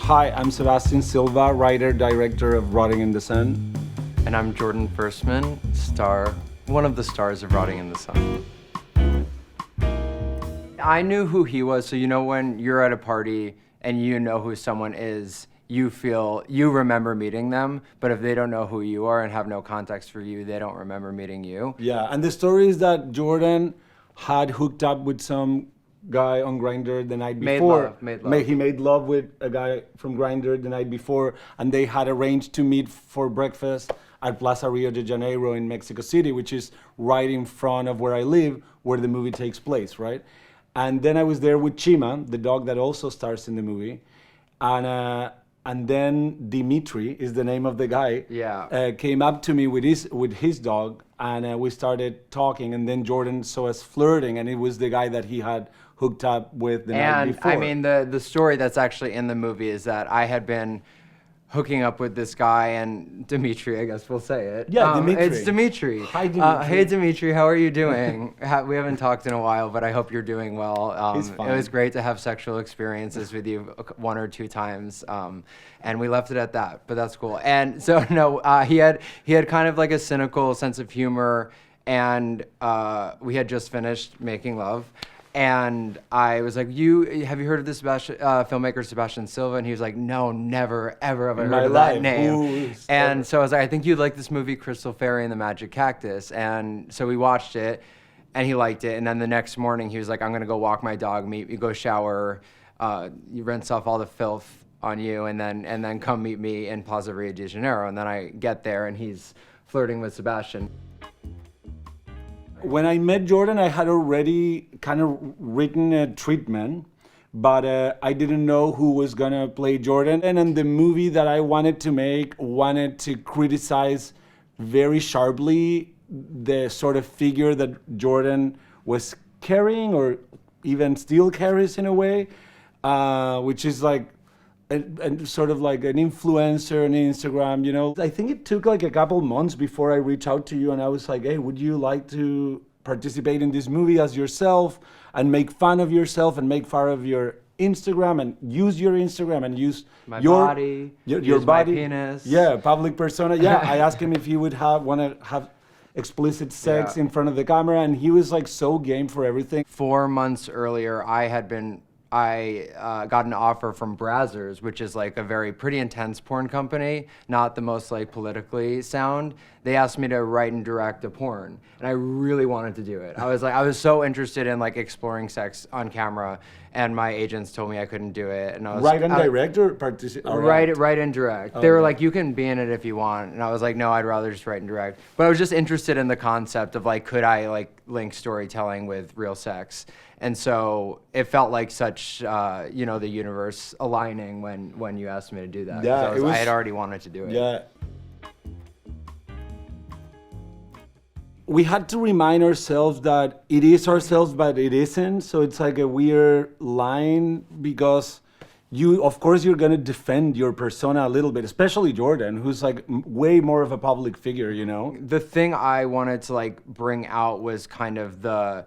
Hi, I'm Sebastián Silva, writer, director of Rotting in the Sun. And I'm Jordan Firstman, one of the stars of Rotting in the Sun. I knew who he was, so you know when you're at a party and you know who someone is, you remember meeting them, but if they don't know who you are and have no context for you, they don't remember meeting you. Yeah, and the story is that Jordan had hooked up with some guy on Grindr the night before. Made love. He made love with a guy from Grindr the night before, and they had arranged to meet for breakfast at Plaza Rio de Janeiro in Mexico City, which is right in front of where I live, where the movie takes place, right? And then I was there with Chima, the dog that also stars in the movie, and then Dimitri is the name of the guy. Yeah. Came up to me with his dog, and we started talking. And then Jordan saw us flirting, and it was the guy that he had hooked up with the night before. And I mean, the story that's actually in the movie is that I had been hooking up with this guy, and Dimitri, I guess we'll say it. Yeah, Dimitri. It's Dimitri. Hi, Dimitri. Hey, Dimitri, how are you doing? We haven't talked in a while, but I hope you're doing well. He's fine. It was great to have sexual experiences with you one or two times, and we left it at that, but that's cool. And so, no, he had kind of like a cynical sense of humor, and we had just finished making love. And I was like, have you heard of this filmmaker Sebastián Silva? And he was like, no, never, ever have I heard of that name. And so I was like, I think you'd like this movie, Crystal Fairy and the Magic Cactus. And so we watched it, and he liked it. And then the next morning, he was like, I'm going to go walk my dog, you go shower, you rinse off all the filth on you, and then come meet me in Plaza Rio de Janeiro. And then I get there, and he's flirting with Sebastián. When I met Jordan, I had already kind of written a treatment, but I didn't know who was gonna play Jordan. And in the movie that I wanted to make, wanted to criticize very sharply the sort of figure that Jordan was carrying, or even still carries in a way, which is like and sort of like an influencer on Instagram, you know. I think it took like a couple months before I reached out to you, and I was like, hey, would you like to participate in this movie as yourself and make fun of yourself and make fun of your Instagram and use your Instagram and use your body, your body, my penis. Yeah, public persona. Yeah, I asked him if he would want to have explicit sex in front of the camera, and he was like so game for everything. 4 months earlier, I got an offer from Brazzers, which is like a pretty intense porn company, not the most like politically sound. They asked me to write and direct a porn, and I really wanted to do it. I was so interested in like exploring sex on camera, and my agents told me I couldn't do it. And I was write and direct or participate? Write and direct. They were like, you can be in it if you want, and I was like, no, I'd rather just write and direct. But I was just interested in the concept of like, could I like link storytelling with real sex? And so it felt like such, the universe aligning when you asked me to do that. Yeah, I had already wanted to do it. Yeah. We had to remind ourselves that it is ourselves, but it isn't. So it's like a weird line, because of course, you're going to defend your persona a little bit, especially Jordan, who's like way more of a public figure, you know? The thing I wanted to like bring out was kind of the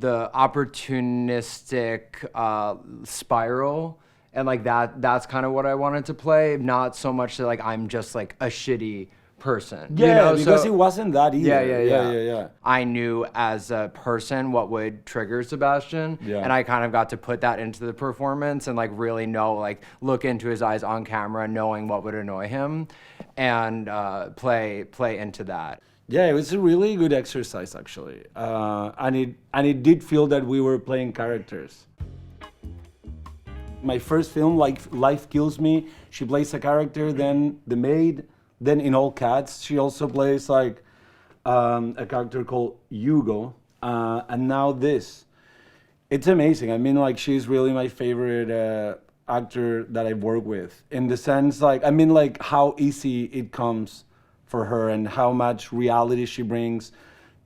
opportunistic spiral, and like that's kind of what I wanted to play, not so much that like I'm just like a shitty person. Yeah, you know? because it wasn't that either. Yeah. I knew as a person what would trigger Sebastián, and I kind of got to put that into the performance and like really look into his eyes on camera, knowing what would annoy him, and play into that. Yeah, it was a really good exercise, actually, and it did feel that we were playing characters. My first film, like Life Kills Me, she plays a character, then the maid, then in All Cats, she also plays like a character called Hugo, and now this. It's amazing. I mean, like, she's really my favorite actor that I've worked with, in the sense, like how easy it comes for her and how much reality she brings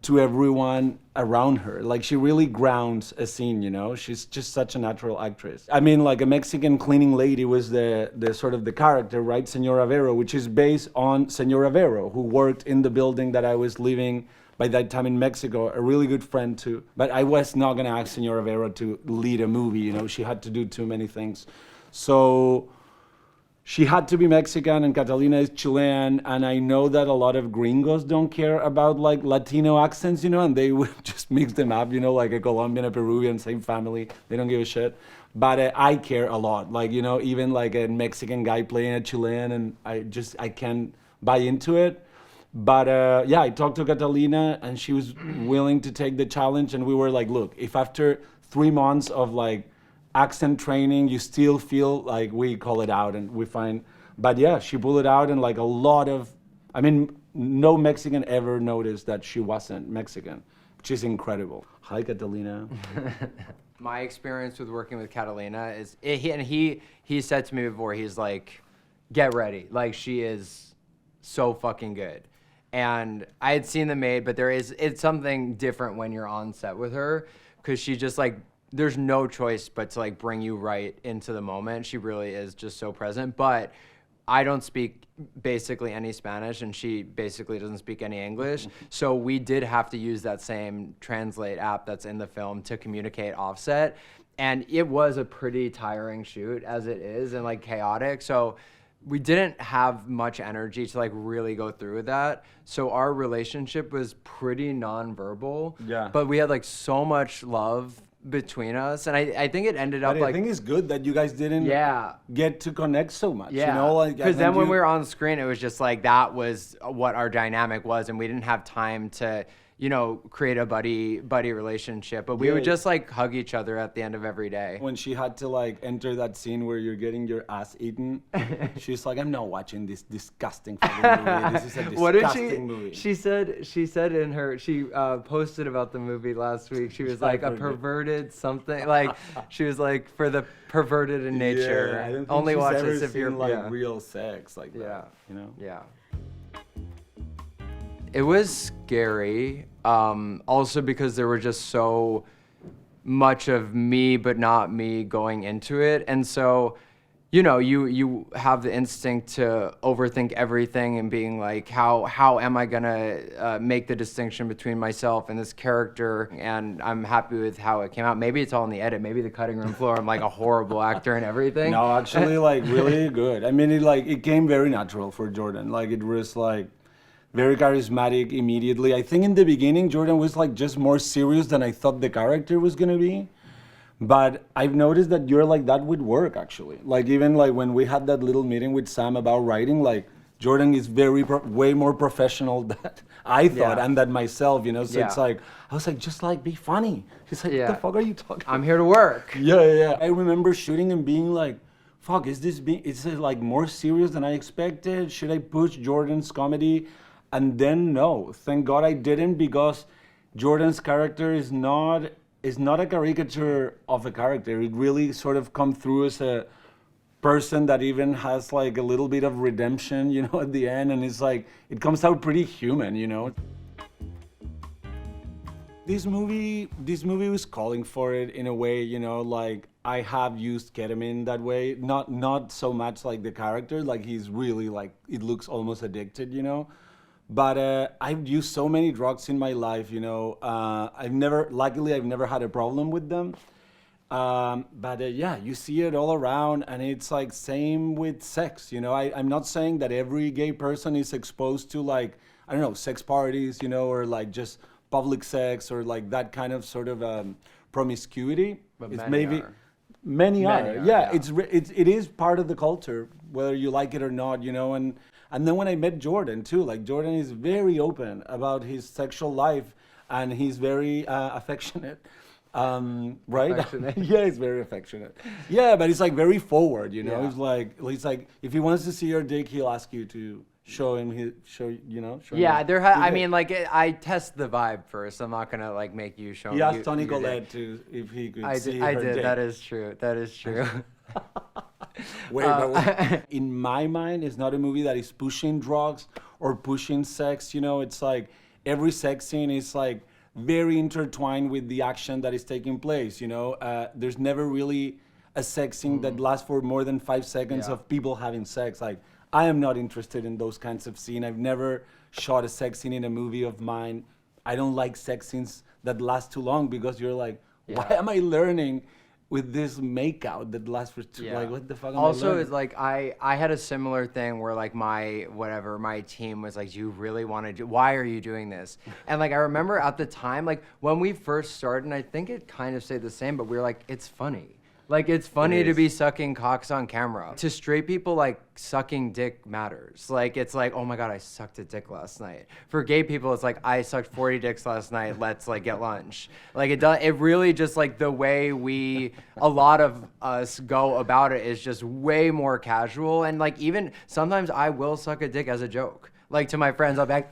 to everyone around her. Like, she really grounds a scene, you know? She's just such a natural actress. I mean, like, a Mexican cleaning lady was the sort of the character, right? Senora Vero, which is based on Senora Vero, who worked in the building that I was living by that time in Mexico, a really good friend too. But I was not gonna ask Senora Vero to lead a movie, you know? She had to do too many things. So she had to be Mexican and Catalina is Chilean, and I know that a lot of gringos don't care about like Latino accents, you know, and they would just mix them up, you know, like a Colombian, a Peruvian, same family. They don't give a shit. But I care a lot, like, you know, even like a Mexican guy playing a Chilean, and I can't buy into it. But yeah, I talked to Catalina, and she was willing to take the challenge, and we were like, look, if after 3 months of like accent training, you still feel like, we call it out and we find, but yeah, she pulled it out, and like a lot of, I mean, no Mexican ever noticed that she wasn't Mexican, which is incredible. Hi, Catalina. My experience with working with Catalina is, he said to me before, he's like, get ready, like she is so fucking good. And I had seen The Maid, but it's something different when you're on set with her, because she just like, there's no choice but to like bring you right into the moment. She really is just so present. But I don't speak basically any Spanish, and she basically doesn't speak any English. So we did have to use that same translate app that's in the film to communicate offset. And it was a pretty tiring shoot as it is, and like chaotic. So we didn't have much energy to like really go through with that. So our relationship was pretty nonverbal. Yeah. But we had like so much love between us, and I think it ended up But like, I think it's good that you guys didn't get to connect so much. yeah, You know, like, because then when we were on screen, it was just like that was what our dynamic was, and we didn't have time to, you know, create a buddy relationship. But we would just like hug each other at the end of every day. When she had to like enter that scene where you're getting your ass eaten, she's like, I'm not watching this disgusting fucking movie. This is a disgusting movie. She said in her, she posted about the movie last week. She was like a perverted something. Like she was like, for the perverted in nature. Yeah, I don't think only she's watch ever this if you're seen, like real sex like that. You know? Yeah. It was scary, also because there were just so much of me, but not me going into it. And so, you know, you have the instinct to overthink everything and being like, how am I gonna make the distinction between myself and this character? And I'm happy with how it came out. Maybe it's all in the edit. Maybe the cutting room floor, I'm like a horrible actor and everything. No, actually, like really good. I mean, it came very natural for Jordan. Like it was like very charismatic immediately. I think in the beginning, Jordan was like just more serious than I thought the character was gonna be. But I've noticed that you're like that with work actually. Like even like when we had that little meeting with Sam about writing, like Jordan is way more professional than I thought and than myself, you know. So it's like I was like, just like be funny. He's like, what the fuck are you talking about? I'm here to work. Yeah. I remember shooting and being like, fuck, is it like more serious than I expected? Should I push Jordan's comedy? And then no, thank God I didn't, because Jordan's character is not a caricature of a character. It really sort of come through as a person that even has like a little bit of redemption, you know, at the end, and it's like it comes out pretty human, you know. This movie was calling for it in a way, you know, like I have used ketamine that way, not so much like the character, like he's really like, it looks almost addicted, you know. But I've used so many drugs in my life, you know. Luckily, I've never had a problem with them. But yeah, you see it all around, and it's like same with sex, you know. I'm not saying that every gay person is exposed to like, I don't know, sex parties, you know, or like just public sex or like that kind of sort of promiscuity. But it's many are. Yeah, it is part of the culture, whether you like it or not, you know. And then when I met Jordan too, like Jordan is very open about his sexual life, and he's very affectionate, right? Affectionate. Yeah, he's very affectionate. Yeah, but he's like very forward, you know. Yeah. He's like if he wants to see your dick, he'll ask you to show him Yeah, I mean, like I test the vibe first. I'm not gonna like make you show. He asked Tony your Collette to if he could see I her did. dick. That is true. Wait, but in my mind, it's not a movie that is pushing drugs or pushing sex. You know, it's like every sex scene is like very intertwined with the action that is taking place. You know, there's never really a sex scene that lasts for more than 5 seconds of people having sex. Like, I am not interested in those kinds of scenes. I've never shot a sex scene in a movie of mine. I don't like sex scenes that last too long, because you're like, why am I learning with this makeout that lasts for like what the fuck am I Also, learning? it's like I had a similar thing where like my team was like, "Do you really want to do? Why are you doing this?" And like I remember at the time, like when we first started, and I think it kind of stayed the same, but we were like, "It's funny." Like, it's funny to be sucking cocks on camera. To straight people, like, sucking dick matters. Like, it's like, oh my God, I sucked a dick last night. For gay people, it's like, I sucked 40 dicks last night, let's, like, get lunch. Like, it really just, like, the way a lot of us go about it is just way more casual. And, like, even sometimes I will suck a dick as a joke. Like, to my friends, I'll be like,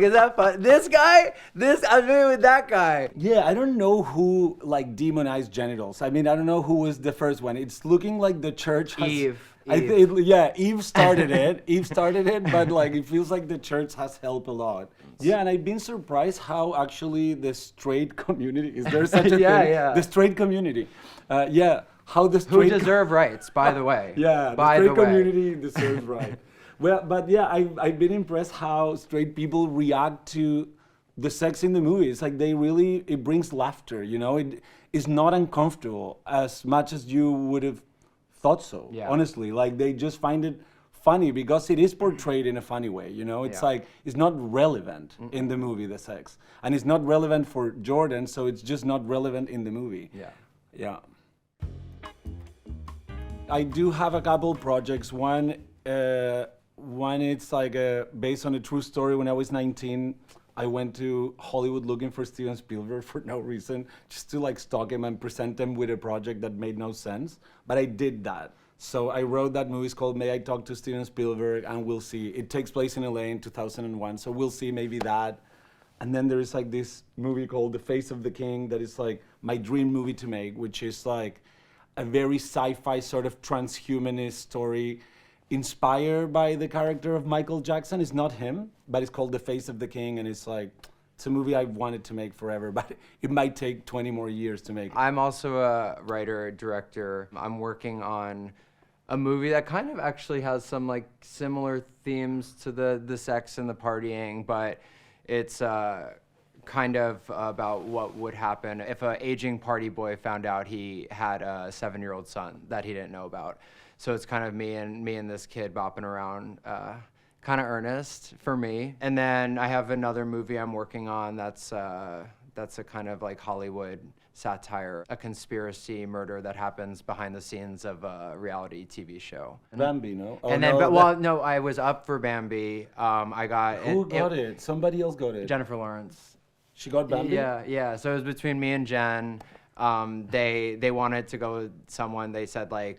is that fun? I'm doing with that guy. Yeah, I don't know who like demonized genitals. I mean, I don't know who was the first one. It's looking like the church has... Eve. Eve started it. Eve started it, but like it feels like the church has helped a lot. Yeah, and I've been surprised how actually the straight community, is there such a thing? Yeah. The straight community. How the straight... Who deserve rights, by the way. Yeah, the straight community deserves rights. Well, but yeah, I've been impressed how straight people react to the sex in the movie. It's like it brings laughter, you know? It is not uncomfortable as much as you would have thought so, honestly. Like, they just find it funny because it is portrayed in a funny way, you know? It's like, it's not relevant in the movie, the sex. And it's not relevant for Jordan, so it's just not relevant in the movie. Yeah. I do have a couple projects. One, it's like based on a true story. When I was 19, I went to Hollywood looking for Steven Spielberg for no reason, just to like stalk him and present him with a project that made no sense. But I did that. So I wrote that movie. It's called May I Talk to Steven Spielberg, and we'll see. It takes place in LA in 2001, so we'll see maybe that. And then there is like this movie called The Face of the King that is like my dream movie to make, which is like a very sci-fi sort of transhumanist story inspired by the character of Michael Jackson. It's not him, but it's called The Face of the King, and it's a movie I've wanted to make forever, but it might take 20 more years to make it. I'm also a writer, director. I'm working on a movie that kind of actually has some like similar themes to the sex and the partying, but it's kind of about what would happen if an aging party boy found out he had a 7-year-old son that he didn't know about. So it's kind of me and this kid bopping around, kind of earnest for me. And then I have another movie I'm working on that's a kind of like Hollywood satire, a conspiracy murder that happens behind the scenes of a reality TV show. Bambi, no? Oh, and then, no, I was up for Bambi. I got Who got it? Somebody else got it. Jennifer Lawrence. She got Bambi? Yeah. So it was between me and Jen. They wanted to go with someone. They said they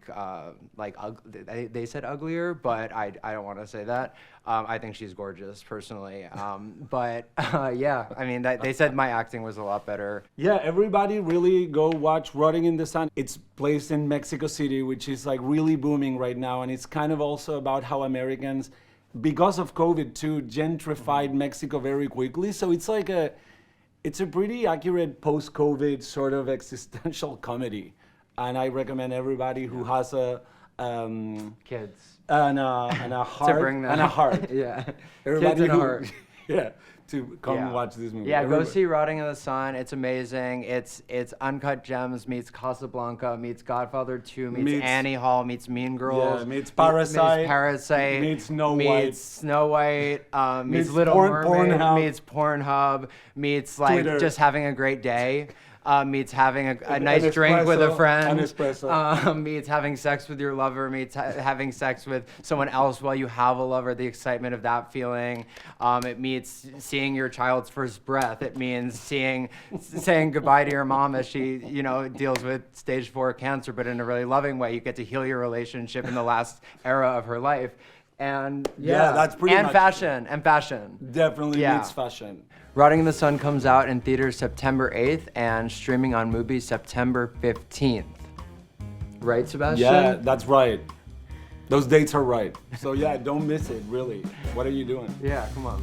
said uglier, but I don't want to say that. I think she's gorgeous personally. Yeah, I mean they said my acting was a lot better. Yeah, everybody really go watch Rotting in the Sun. It's placed in Mexico City, which is like really booming right now, and it's kind of also about how Americans, because of COVID too, gentrified Mexico very quickly. So it's a pretty accurate post-COVID sort of existential comedy, and I recommend everybody who has Kids and a heart to bring them. and a heart. Yeah, Everybody kids and a heart. Yeah, to come watch this movie. Yeah, Everybody. go see Rotting in the Sun. It's amazing. It's Uncut Gems meets Casablanca meets Godfather 2 meets Annie Hall meets Mean Girls. Yeah, meets Parasite. Meets Snow White. Meets Snow White. Meets Meets Little Mermaid. Pornhub. Meets Pornhub. Meets like Twitter. just having a great day. Meets having a nice An drink with a espresso, friend. an espresso. Meets having sex with your lover. Meets having sex with someone else while you have a lover. The excitement of that feeling. It meets seeing your child's first breath. It means saying goodbye to your mom as she deals with stage 4 cancer, but in a really loving way. You get to heal your relationship in the last era of her life. And that's pretty much fashion and fashion. Definitely meets fashion. Rotting in the Sun comes out in theaters September 8th and streaming on MUBI September 15th. Right, Sebastian? Yeah, that's right. Those dates are right. So yeah, don't miss it, really. What are you doing? Yeah, come on.